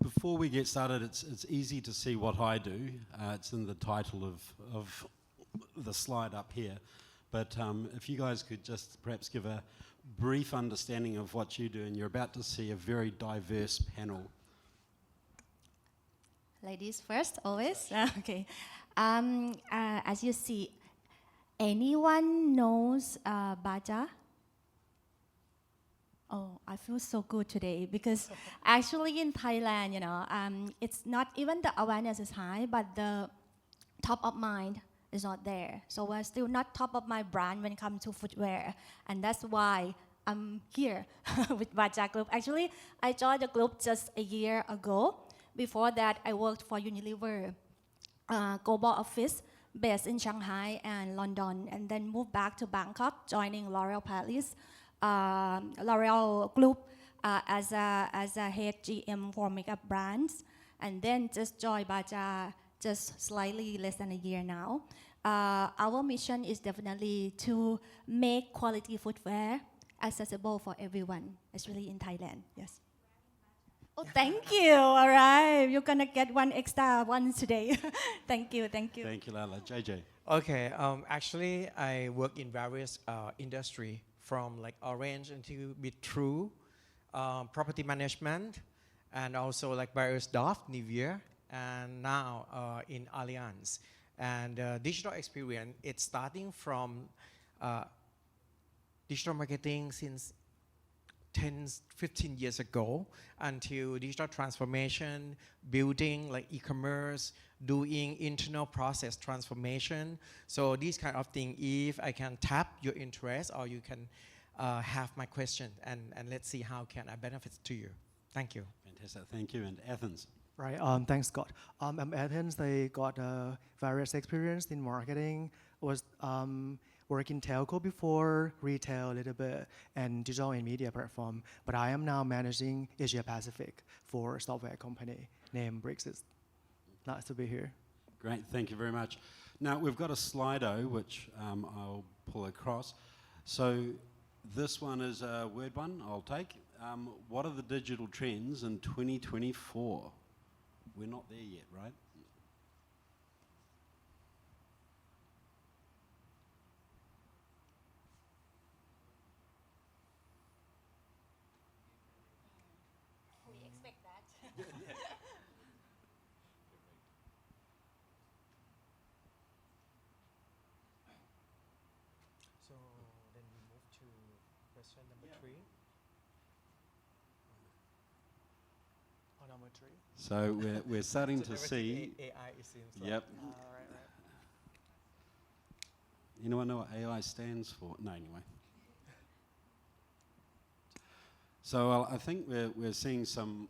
Before we get started, it's easy to see what I do. It's in the title of the slide up here. But if you guys could just perhaps give a brief understanding of what you do, and you're about to see a very diverse panel. Ladies first, always. Okay. As you see, anyone knows Baja? Oh, I feel so good today because actually in Thailand, it's not even the awareness is high, but the top of mind is not there. So we're still not top of my brand when it comes to footwear. And that's why I'm here with Baja Group. Actually, I joined the group just a year ago. Before that, I worked for Unilever global office based in Shanghai and London, and then moved back to Bangkok, joining L'Oreal Paris, L'Oreal Group as a head GM for makeup brands, and then just joined Baja just slightly less than a year now. Our mission is definitely to make quality footwear accessible for everyone, especially in Thailand. Yes. Oh, thank you. All right, you're gonna get one extra one today. Thank you, thank you. Thank you, Lala. JJ. Okay, actually, I work in various industry, from like Orange until Bit True, property management, and also like various Dove, Nivea, and now in Allianz. And digital experience, it's starting from digital marketing since 10, 15 years ago, until digital transformation, building like e-commerce, doing internal process transformation. So these kind of thing, if I can tap your interest, or you can have my question, and let's see how can I benefit to you. Thank you. Fantastic, thank you. And Athens. Right, thanks, Scott. I'm Athens. They got various experience in marketing. Was work in telco before, retail a little bit, and digital and media platform. But I am now managing Asia Pacific for a software company named BEETc. Nice to be here. Great, thank you very much. Now, we've got a Slido, which I'll pull across. So this one is a word one I'll take. What are the digital trends in 2024? We're not there yet, right? So then we move to question number 3. Oh, number 3. So we're starting to see. AI, it seems like. Yep. Right. Anyone know what AI stands for? No, anyway. So I think we're seeing some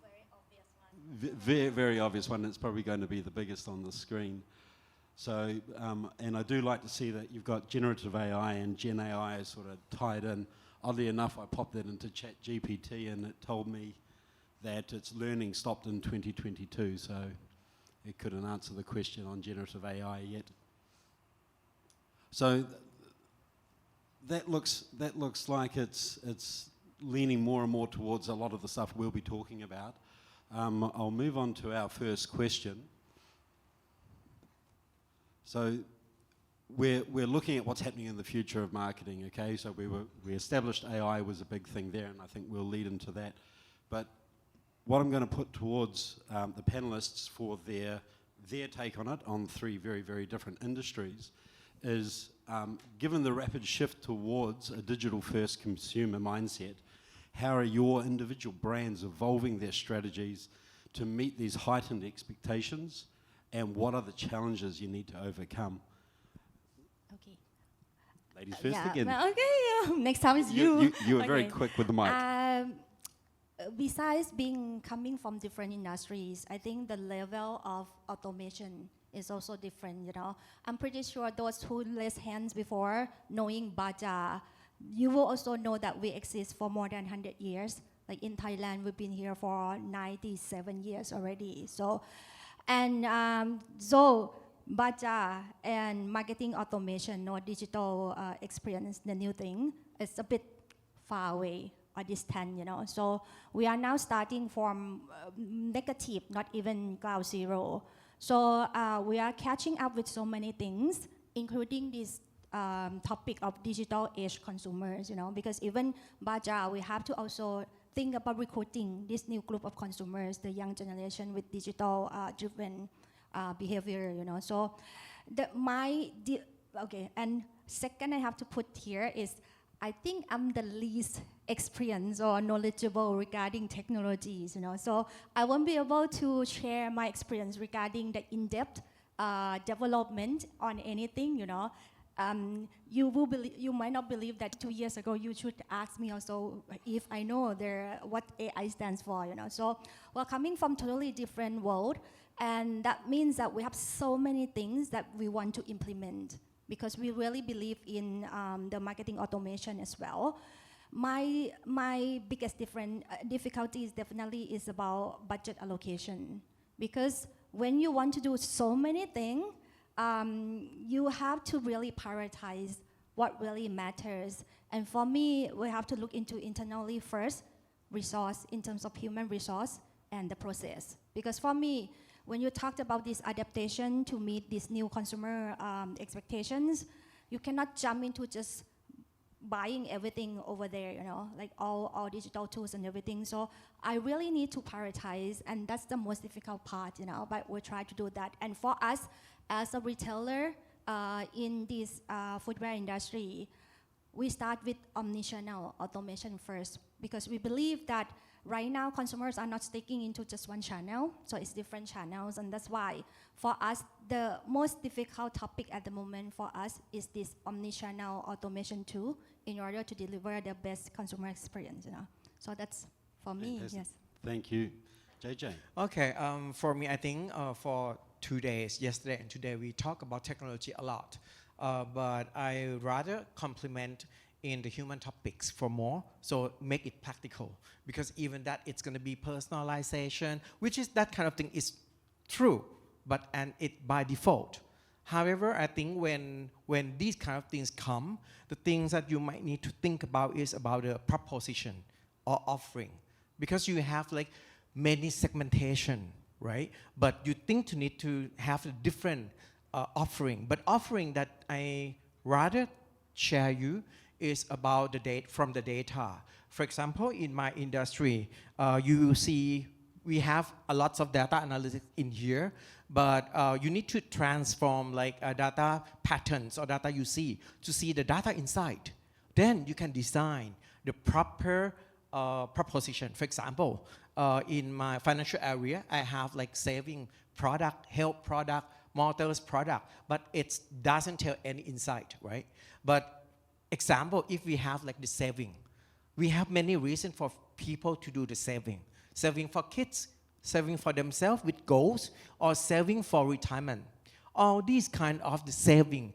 very obvious one. It's probably going to be the biggest on the screen. So, and I do like to see that you've got generative AI and Gen AI sort of tied in. Oddly enough, I popped that into ChatGPT and it told me that its learning stopped in 2022, so it couldn't answer the question on generative AI yet. So that looks like it's leaning more and more towards a lot of the stuff we'll be talking about. I'll move on to our first question. So we're looking at what's happening in the future of marketing, okay? So we established AI was a big thing there, and I think we'll lead into that. But what I'm going to put towards the panelists for their take on it, on 3 very different industries, is given the rapid shift towards a digital-first consumer mindset, how are your individual brands evolving their strategies to meet these heightened expectations, and what are the challenges you need to overcome? Okay. Ladies first Yeah, again. well, okay, next time is you. You were very quick with the mic. Besides coming from different industries, I think the level of automation is also different, I'm pretty sure those who raised hands before, knowing Baja, you will also know that we exist for more than 100 years. Like in Thailand, we've been here for 97 years already. So Baja and marketing automation or digital experience, the new thing, is a bit far away distant, So we are now starting from negative, not even ground zero. So we are catching up with so many things, including this topic of digital age consumers, because even Baja, we have to also think about recruiting this new group of consumers, the young generation with digital driven behavior, So okay, and second I have to put here is I think I'm the least experienced or knowledgeable regarding technologies, So I won't be able to share my experience regarding the in-depth development on anything, You might not believe that 2 years ago you should ask me also if I know what AI stands for, So we're coming from totally different world, and that means that we have so many things that we want to implement, because we really believe in the marketing automation as well. My biggest difficulty is definitely is about budget allocation, because when you want to do so many things, you have to really prioritize what really matters. And for me, we have to look into internally first, resource in terms of human resource and the process. Because for me, when you talked about this adaptation to meet these new consumer expectations, you cannot jump into just buying everything over there, like all digital tools and everything. So I really need to prioritize, and that's the most difficult part, but we try to do that. And for us, as a retailer in this footwear industry, we start with omnichannel automation first, because we believe that right now consumers are not sticking into just one channel, so it's different channels, and that's why for us the most difficult topic at the moment for us is this omnichannel automation tool in order to deliver the best consumer experience. So that's for me. Fantastic. Yes. Thank you. JJ. Okay, for me, I think for 2 days, yesterday and today, we talk about technology a lot. But I rather complement in the human topics for more, so make it practical. Because even that, it's going to be personalization, which is that kind of thing is true, and it by default. However, I think when these kind of things come, the things that you might need to think about is about the proposition or offering. Because you have like many segmentation, right? But you think to need to have a different offering. But offering that I rather share you is about the data from the data. For example, in my industry, you see we have a lots of data analytics in here, but you need to transform like data patterns or data you see to see the data inside. Then you can design the proper proposition. For example, in my financial area, I have like saving product, health product, motors product, but it doesn't tell any insight, right? But example, if we have like the saving, we have many reasons for people to do the saving. Saving for kids, saving for themselves with goals, or saving for retirement. All these kind of the saving,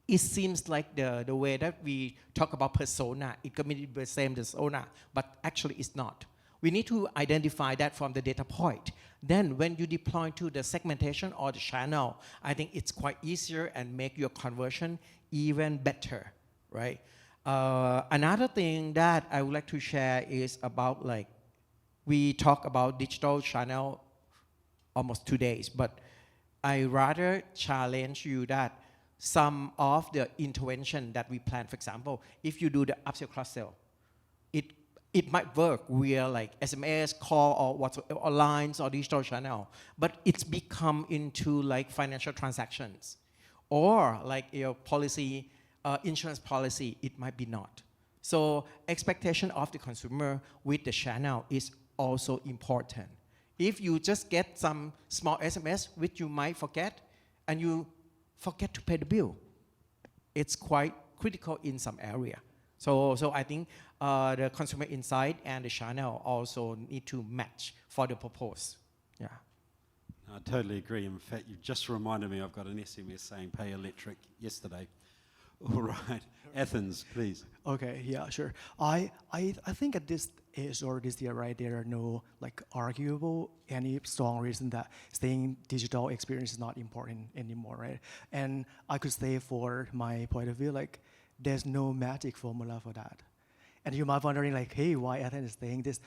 it seems like the way that we talk about persona, it could be the same persona, but actually it's not. We need to identify that from the data point. Then when you deploy to the segmentation or the channel, I think it's quite easier and make your conversion even better, right? Another thing that I would like to share is about like, we talk about digital channel almost 2 days, but I rather challenge you that some of the intervention that we plan, for example, if you do the upsell cross-sell, it might work via like SMS, call, or WhatsApp, or lines, or digital channel, but it's become into like financial transactions, or like your policy, insurance policy, it might be not. So expectation of the consumer with the channel is also important. If you just get some small SMS, which you might forget, and you forget to pay the bill, it's quite critical in some area. So I think the consumer insight and the channel also need to match for the purpose. Yeah. I totally agree. In fact, you just reminded me I've got an SMS saying pay electric yesterday. All right. Athens, please. Okay, yeah, sure. I think at this age or this year, right, there are no like arguable any strong reason that staying digital experience is not important anymore, right? And I could say for my point of view, like there's no magic formula for that. And you might be wondering like, hey, why Athens is saying this?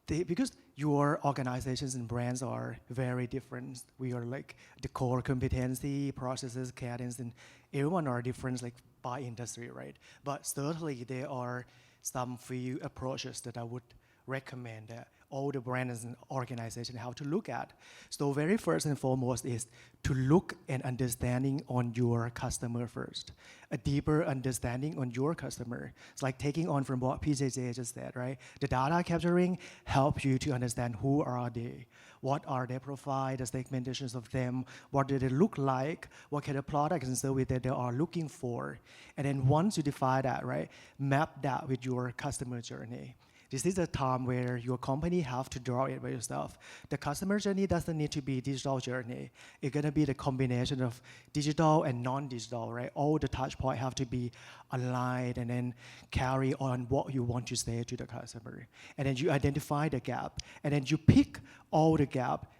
Because your organizations and brands are very different. We are like the core competency, processes, cadence, and everyone are different like by industry, right? But certainly there are some few approaches that I would recommend that all the brands and organizations have to look at. So very first and foremost is to look and understanding on your customer first. A deeper understanding on your customer. It's like taking on from what PJJ just said, right? The data capturing helps you to understand who are they, what are their profile, the segmentations of them, what do they look like, what kind of products and services that they are looking for. And then once you define that, right, map that with your customer journey. This is a time where your company have to draw it by yourself. The customer journey doesn't need to be digital journey. It's gonna be the combination of digital and non-digital, right? All the touch points have to be aligned and then carry on what you want to say to the customer. And then you identify the gap. And then you pick all the gap.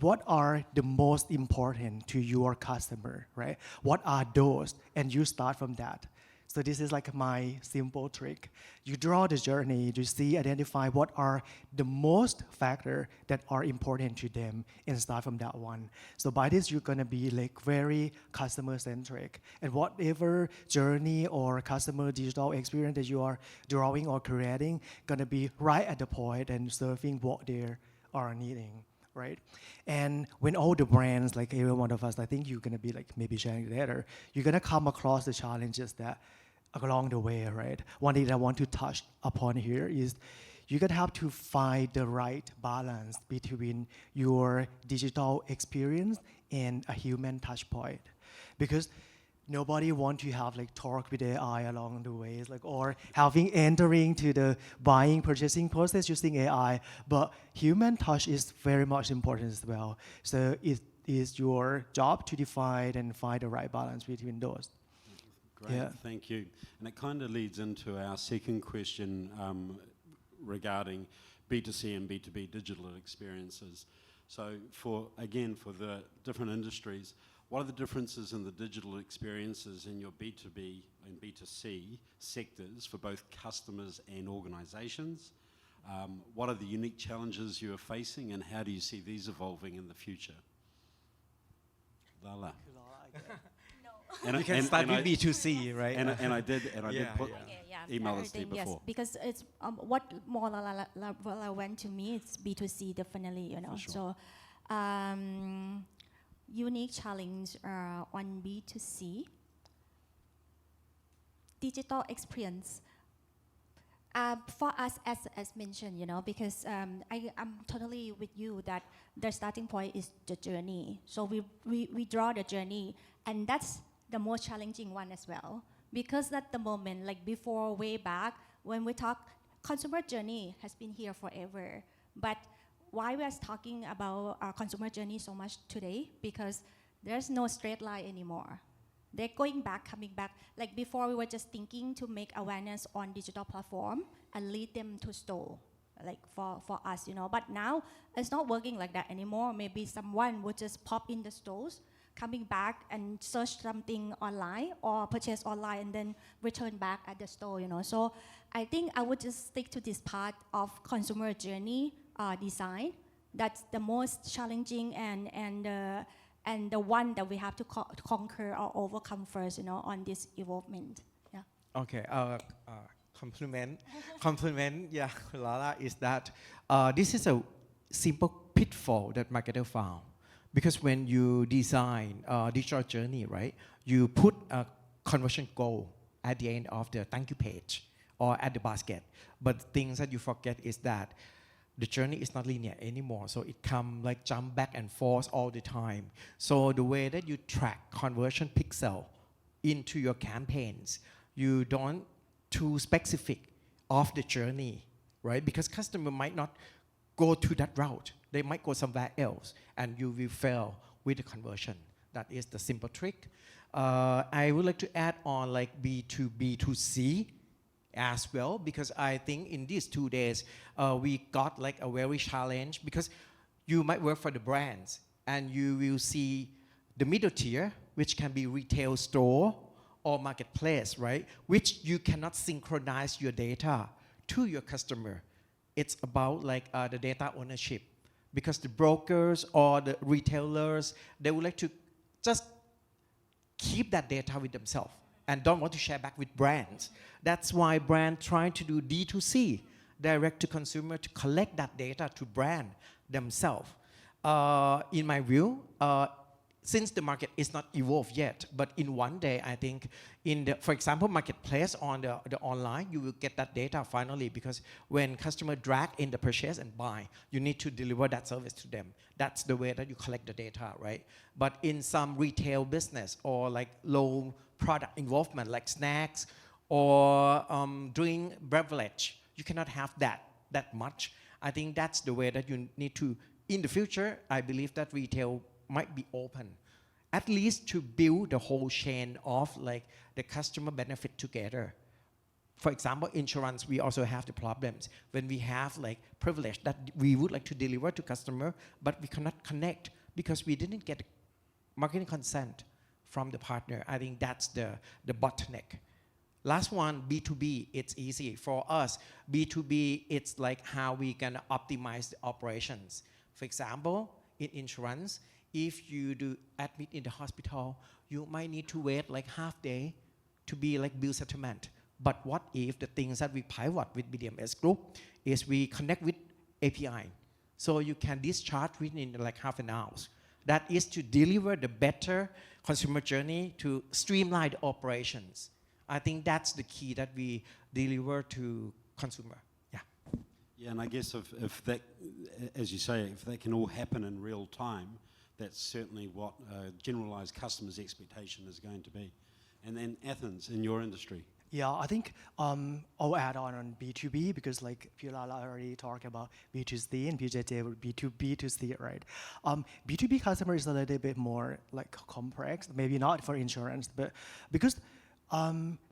What are the most important to your customer, right? What are those? And you start from that. So this is like my simple trick. You draw the journey, you see, identify what are the most factors that are important to them and start from that one. So by this, you're gonna be like very customer-centric. And whatever journey or customer digital experience that you are drawing or creating, gonna be right at the point and serving what they are needing. Right? And when all the brands, like every one of us, I think you're gonna be like maybe sharing later, you're gonna come across the challenges that along the way, right? One thing that I want to touch upon here is you're gonna have to find the right balance between your digital experience and a human touch point. Because nobody wants to have like talk with AI along the way, like, or entering to the buying, purchasing process using AI, but human touch is very much important as well. So it is your job to define and find the right balance between those. Great, yeah. Thank you. And it kind of leads into our second question regarding B2C and B2B digital experiences. So for the different industries, what are the differences in the digital experiences in your B2B and B2C sectors for both customers and organizations? What are the unique challenges you are facing and how do you see these evolving in the future? Lala. And you can start with B2C, right? And I did put email us there yes, before. because it's what more relevant to me. It's B2C definitely, you know. Sure. So, unique challenge on B2C, digital experience. For us, as mentioned, you know, because I'm totally with you that the starting point is the journey. So we draw the journey, and that's the most challenging one as well. Because at the moment, like before, way back, when we talk, consumer journey has been here forever. But why we are talking about our consumer journey so much today? Because there's no straight line anymore. They're going back, coming back. Like before, we were just thinking to make awareness on digital platform and lead them to store, like for us, you know. But now, it's not working like that anymore. Maybe someone would just pop in the stores, coming back and search something online or purchase online and then return back at the store, you know. So I think I would just stick to this part of consumer journey design. That's the most challenging and the one that we have to conquer or overcome first, you know, on this evolvement. Yeah. Okay. Compliment. Yeah, Lala, is that this is a simple pitfall that marketer found. Because when you design a digital journey, right, you put a conversion goal at the end of the thank you page or at the basket. But things that you forget is that the journey is not linear anymore. So it come like jump back and forth all the time. So the way that you track conversion pixel into your campaigns, you don't too specific of the journey, right? Because customer might not go to that route. They might go somewhere else and you will fail with the conversion. That is the simple trick. I would like to add on like B2B2C as well, because I think in these 2 days, we got like a very challenge because you might work for the brands and you will see the middle tier, which can be retail store or marketplace, right? Which you cannot synchronize your data to your customer. It's about like the data ownership, because the brokers or the retailers, they would like to just keep that data with themselves and don't want to share back with brands. That's why brands trying to do D2C, direct to consumer, to collect that data to brand themselves. In my view, since the market is not evolved yet, but in one day, I think in the, for example, marketplace on the online, you will get that data finally, because when customer drag in the purchase and buy, you need to deliver that service to them. That's the way that you collect the data, right? But in some retail business or like low product involvement, like snacks or drink beverage, you cannot have that much. I think that's the way that you need to, in the future, I believe that retail might be open, at least to build the whole chain of like the customer benefit together. For example, insurance, we also have the problems when we have like privilege that we would like to deliver to customer, but we cannot connect because we didn't get marketing consent from the partner. I think that's the bottleneck. Last one, B2B, it's easy. For us, B2B, it's like how we can optimize the operations. For example, in insurance, if you do admit in the hospital, you might need to wait like half day to be like bill settlement. But what if the things that we pivot with BDMS group is we connect with API. So you can discharge within like half an hour. That is to deliver the better consumer journey to streamline the operations. I think that's the key that we deliver to consumer. Yeah. Yeah, and I guess if that, as you say, if that can all happen in real time, that's certainly what a generalized customer's expectation is going to be. And then Athens, in your industry. Yeah, I think I'll add on B2B because like Pilar already talked about B2C and BJJ would B2B to C, right? B2B customer is a little bit more like complex, maybe not for insurance, but because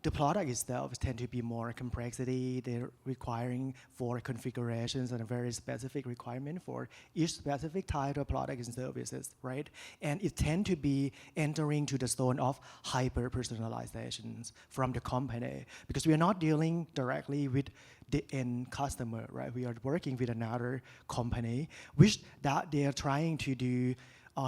the product itself tend to be more complexity. They're requiring for configurations and a very specific requirement for each specific type of product and services, right? And it tend to be entering to the zone of hyper personalizations from the company because we are not dealing directly with the end customer, right? We are working with another company, which that they are trying to do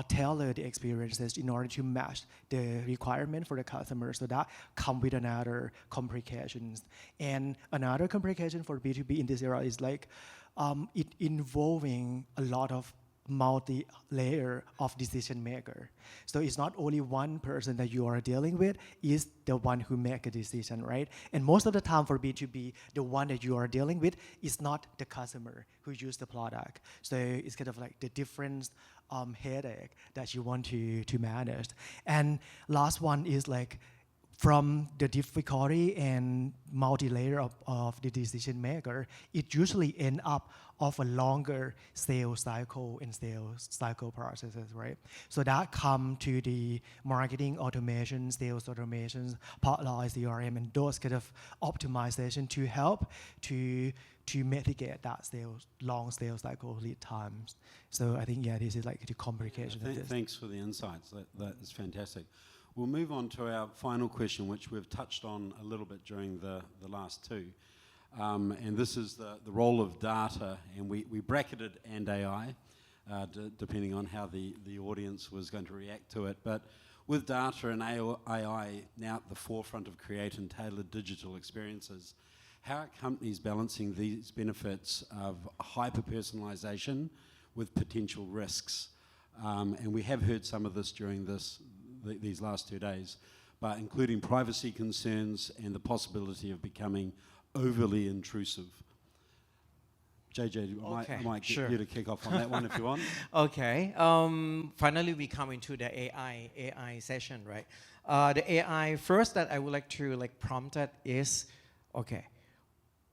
tailor the experiences in order to match the requirement for the customer. So that come with another complications. And another complication for B2B in this era is like it involving a lot of multi-layer of decision maker. So it's not only one person that you are dealing with, is the one who make a decision, right? And most of the time for B2B, the one that you are dealing with is not the customer who use the product. So it's kind of like the different headache that you want to manage. And last one is like from the difficulty and multi-layer of the decision maker, it usually end up of a longer sales cycle and sales cycle processes, right? So that come to the marketing automation, sales automations, pipeline, CRM, and those kind of optimization to help to mitigate that long sales cycle lead times. So I think, yeah, this is like the complication of this. Thanks for the insights. That is fantastic. We'll move on to our final question, which we've touched on a little bit during the last two. And this is the role of data, and we bracketed and AI, depending on how the audience was going to react to it. But with data and AI now at the forefront of create and tailored digital experiences, how are companies balancing these benefits of hyper-personalization with potential risks? And we have heard some of this during these last 2 days, but including privacy concerns and the possibility of becoming overly intrusive. JJ, I might get you to kick off on that one if you want. Okay. Finally, we come into the AI session, right? The AI first that I would like to prompt at is, okay,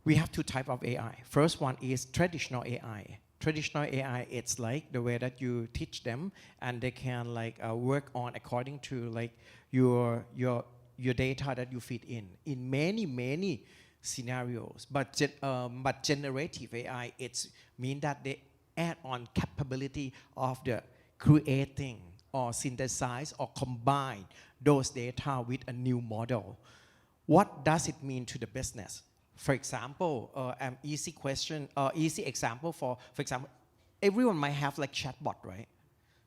we have two types of AI. First one is traditional AI. Traditional AI, it's like the way that you teach them, and they can work on according to your data that you feed in many scenarios. But generative AI, it's mean that they add on capability of the creating or synthesize or combine those data with a new model. What does it mean to the business? For example, an easy question, easy example for example, everyone might have like chatbot, right?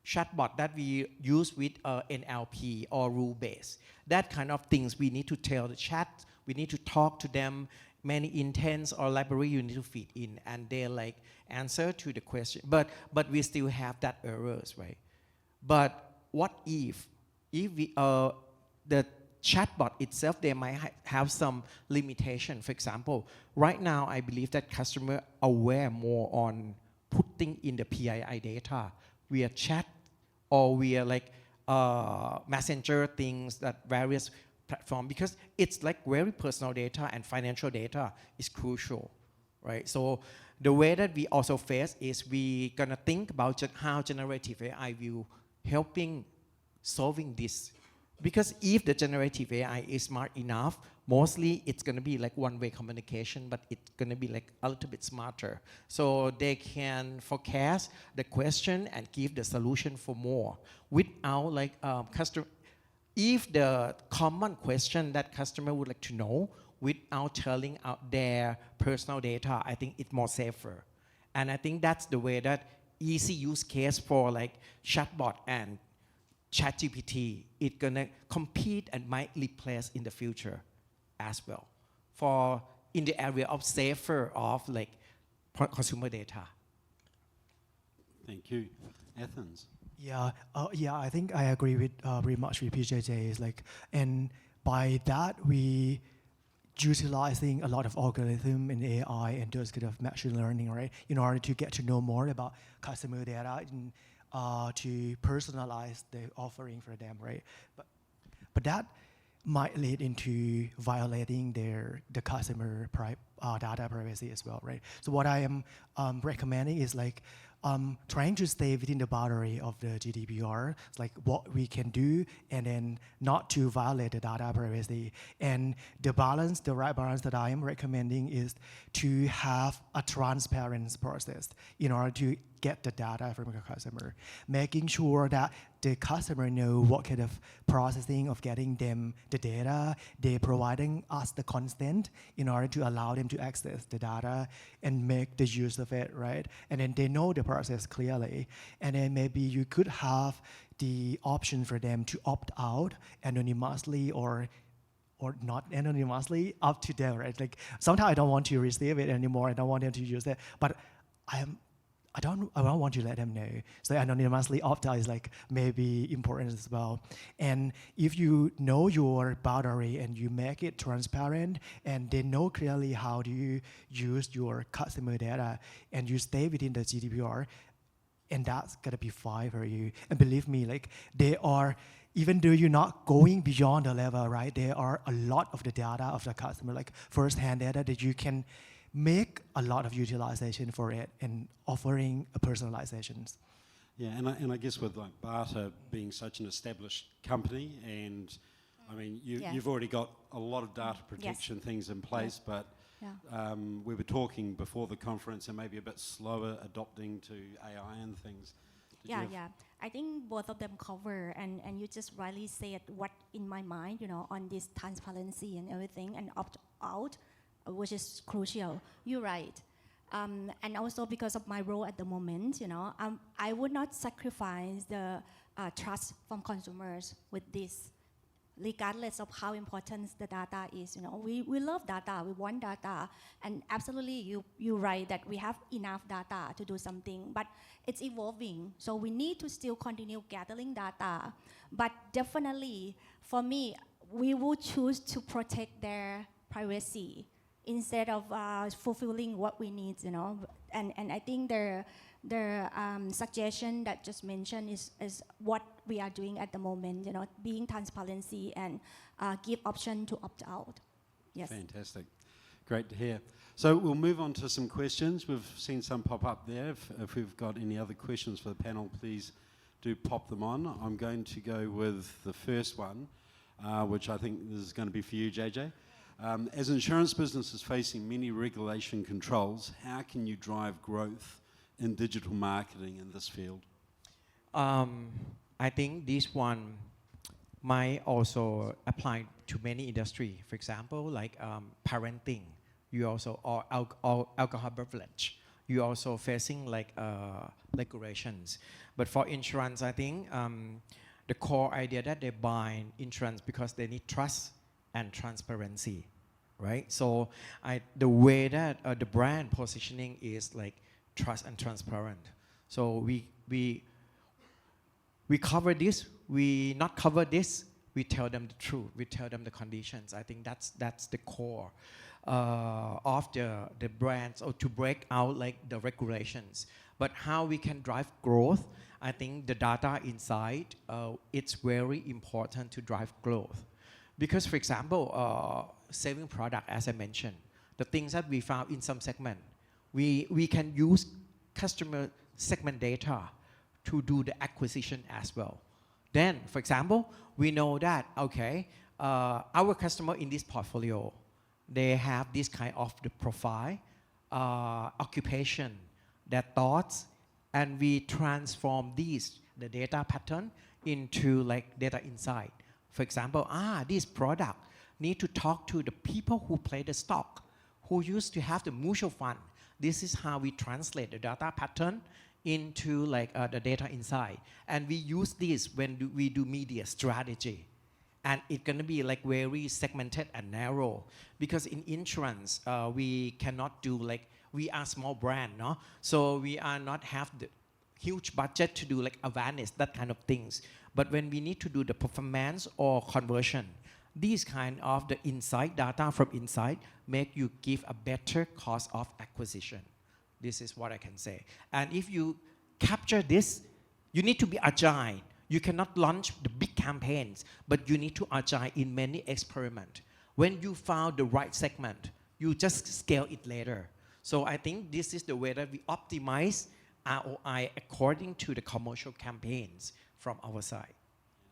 Chatbot that we use with NLP or rule base. That kind of things we need to tell the chat, we need to talk to them, many intents or library you need to feed in, and they like answer to the question. But we still have that errors, right? But what if we, the chatbot itself, they might have some limitation. For example, right now I believe that customer aware more on putting in the PII data via chat or via like messenger things that various platform, because it's like very personal data and financial data is crucial, right? So the way that we also face is we gonna think about how generative AI will helping solving this. Because if the generative AI is smart enough, mostly it's going to be like one-way communication, but it's going to be like a little bit smarter. So they can forecast the question and give the solution for more without like customer. If the common question that customer would like to know without telling out their personal data, I think it's more safer. And I think that's the way that easy use case for like chatbot and ChatGPT, it's gonna compete and might replace in the future as well for in the area of safer of like consumer data. Thank you. Athens. Yeah, I think I agree with very much with PJJ. Is like, and by that we utilizing a lot of algorithm and AI and those kind of machine learning, right, in order to get to know more about customer data and to personalize the offering for them, right? But that might lead into violating the customer data privacy as well, right? So what I am recommending is like trying to stay within the boundary of the GDPR, like what we can do, and then not to violate the data privacy. And the right balance that I am recommending is to have a transparent process in order to get the data from the customer, making sure that the customer know what kind of processing of getting them the data, they're providing us the consent in order to allow them to access the data and make the use of it, right? And then they know the process clearly. And then maybe you could have the option for them to opt out anonymously or not anonymously, up to them, right? Like sometimes I don't want to receive it anymore, I don't want them to use it, but I don't want to let them know. So anonymously opt out is like maybe important as well. And if you know your boundary and you make it transparent and they know clearly how do you use your customer data and you stay within the GDPR, and that's gonna be fine for you. And believe me, like they are, even though you're not going beyond the level, right? There are a lot of the data of the customer, like first-hand data that you can make a lot of utilization for it and offering a personalizations. Yeah, and I guess with like Barter being such an established company, and I mean you've already got a lot of data protection things in place, but we were talking before the conference and maybe a bit slower adopting to AI and things. I think both of them cover, and you just rightly said what in my mind, you know, on this transparency and everything and opt out, which is crucial. You're right. And also because of my role at the moment, you know, I would not sacrifice the trust from consumers with this, regardless of how important the data is. You know, we love data, we want data, and absolutely you're right that we have enough data to do something, but it's evolving. So we need to still continue gathering data, but definitely for me, we would choose to protect their privacy instead of fulfilling what we need, you know. And I think their suggestion that just mentioned is what we are doing at the moment, you know, being transparency and give option to opt out. Yes. Fantastic. Great to hear. So we'll move on to some questions. We've seen some pop up there. If we've got any other questions for the panel, please do pop them on. I'm going to go with the first one, which I think this is going to be for you, JJ. As insurance business is facing many regulation controls, how can you drive growth in digital marketing in this field? I think this one might also apply to many industry. For example, like parenting, You also or alcohol beverage. You also facing like regulations. But for insurance, I think the core idea that they buy insurance because they need trust and transparency, right? So the way that the brand positioning is like trust and transparent. So we cover this, we not cover this, we tell them the truth, we tell them the conditions. I think that's the core of the brands, or to break out like the regulations. But how we can drive growth, I think the data inside, it's very important to drive growth. Because for example, saving product, as I mentioned, the things that we found in some segment, we can use customer segment data to do the acquisition as well. Then, for example, we know that, okay, our customer in this portfolio, they have this kind of the profile, occupation, their thoughts, and we transform these, the data pattern, into like data insight. For example, this product need to talk to the people who play the stock, who used to have the mutual fund. This is how we translate the data pattern into like the data insight. And we use this when we do media strategy. And it's gonna be like very segmented and narrow. Because in insurance, we cannot do like, we are small brand, no? So we are not have the huge budget to do like awareness, that kind of things. But when we need to do the performance or conversion, these kind of the insight, data from insight, make you give a better cost of acquisition. This is what I can say. And if you capture this, you need to be agile. You cannot launch the big campaigns, but you need to agile in many experiments. When you found the right segment, you just scale it later. So I think this is the way that we optimize ROI according to the commercial campaigns from our side.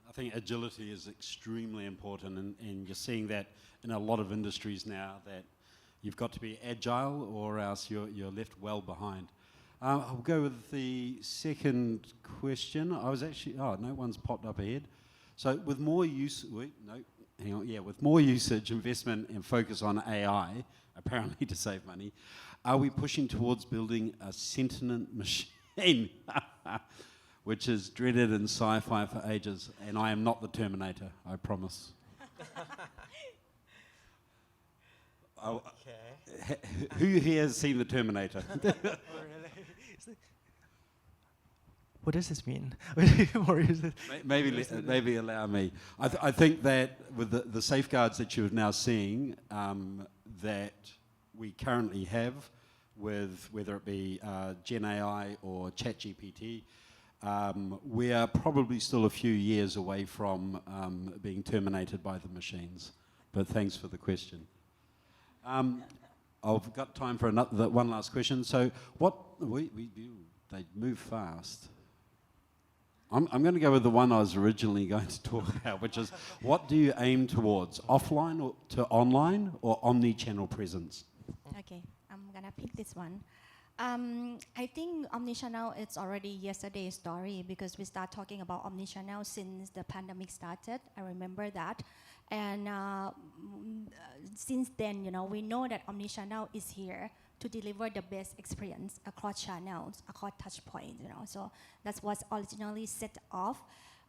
I think agility is extremely important, and you're seeing that in a lot of industries now, that you've got to be agile or else you're left well behind. I'll go with the second question. I was actually, no one's popped up ahead. So with more use, with more usage, investment and focus on AI, apparently to save money, are we pushing towards building a sentient machine? Which is dreaded in sci-fi for ages, and I am not the Terminator, I promise. Okay. Who here has seen the Terminator? What does this mean? Maybe allow me. I think that with the safeguards that you're now seeing, that we currently have with whether it be Gen AI or ChatGPT, we are probably still a few years away from being terminated by the machines. But thanks for the question. I've got time for one last question. So they move fast. I'm going to go with the one I was originally going to talk about, which is, what do you aim towards, offline or to online or omni-channel presence? Okay, I'm gonna pick this one. I think omnichannel is already yesterday's story, because we start talking about omnichannel since the pandemic started. I remember that, and since then, we know that omnichannel is here to deliver the best experience across channels, across touch points. So that's what's originally set off.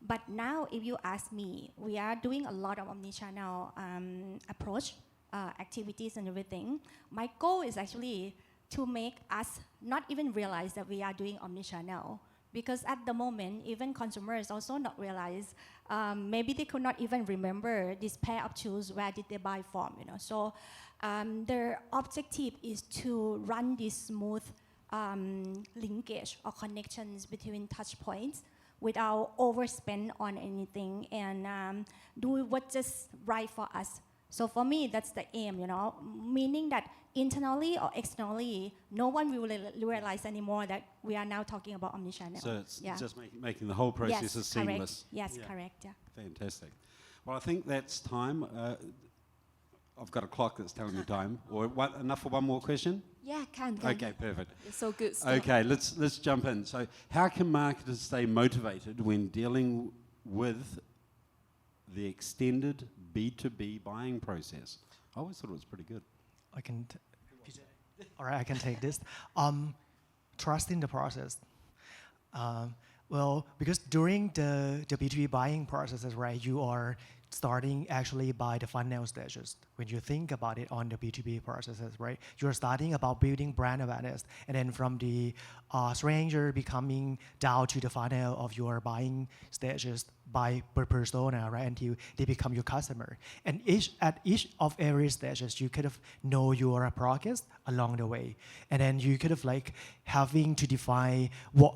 But now, if you ask me, we are doing a lot of omnichannel approach, activities and everything. My goal is actually to make us not even realize that we are doing omnichannel. Because at the moment, even consumers also not realize, maybe they could not even remember this pair of shoes, where did they buy from, So their objective is to run this smooth linkage or connections between touch points without overspend on anything, and do what's just right for us. So for me, that's the aim, meaning that internally or externally, no one will realize anymore that we are now talking about omnichannel. So it's just making the whole process as seamless. Yes, correct. Yeah. Fantastic. Well, I think that's time. I've got a clock that's telling me time. Or enough for one more question? Yeah, can. Okay, perfect. It's so good stuff. Okay, let's jump in. So how can marketers stay motivated when dealing with the extended B2B buying process? I always thought it was pretty good. I can All right, I can take this. Trust in the process. Well, because during the B2B buying processes, right, you are starting actually by the funnel stages. When you think about it on the B2B processes, right, you're starting about building brand awareness, and then from the stranger becoming down to the funnel of your buying stages by per persona, right, until they become your customer. And at each of every stages, you kind of know your progress along the way, and then you kind of like having to define what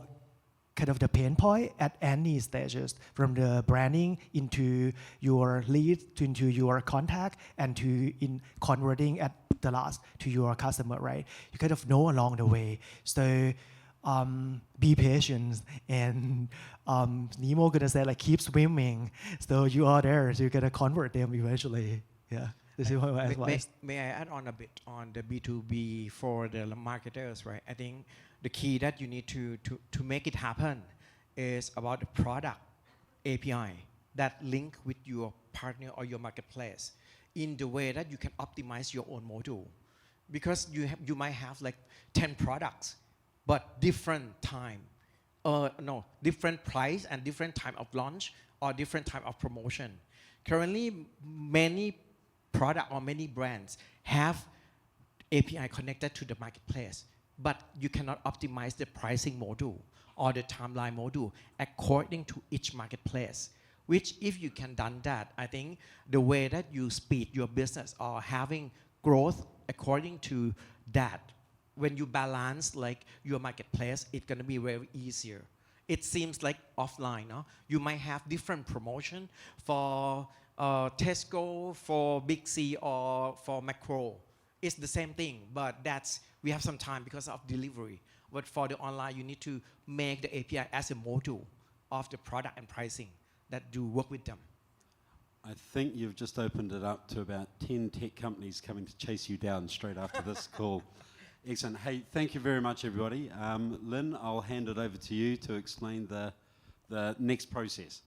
kind of the pain point at any stages, from the branding into your lead to into your contact and to in converting at the last to your customer, right? You kind of know along the way. So be patient, and Nemo gonna say like keep swimming. So you are there, so you're gonna convert them eventually. Yeah, this is my advice. May I add on a bit on the B2B for the marketers, right? I think the key that you need to make it happen is about the product API that link with your partner or your marketplace in the way that you can optimize your own module. Because you might have like 10 products, but different time, different price and different time of launch or different time of promotion. Currently, many product or many brands have API connected to the marketplace, but you cannot optimize the pricing module or the timeline module according to each marketplace. Which, if you can done that, I think the way that you speed your business or having growth according to that, when you balance like your marketplace, it's gonna be very easier. It seems like offline, no? You might have different promotion for Tesco, for Big C, or for Macro. It's the same thing, but we have some time because of delivery. But for the online, you need to make the API as a module of the product and pricing that do work with them. I think you've just opened it up to about 10 tech companies coming to chase you down straight after this call. Excellent. Hey, thank you very much, everybody. Lynn, I'll hand it over to you to explain the next process.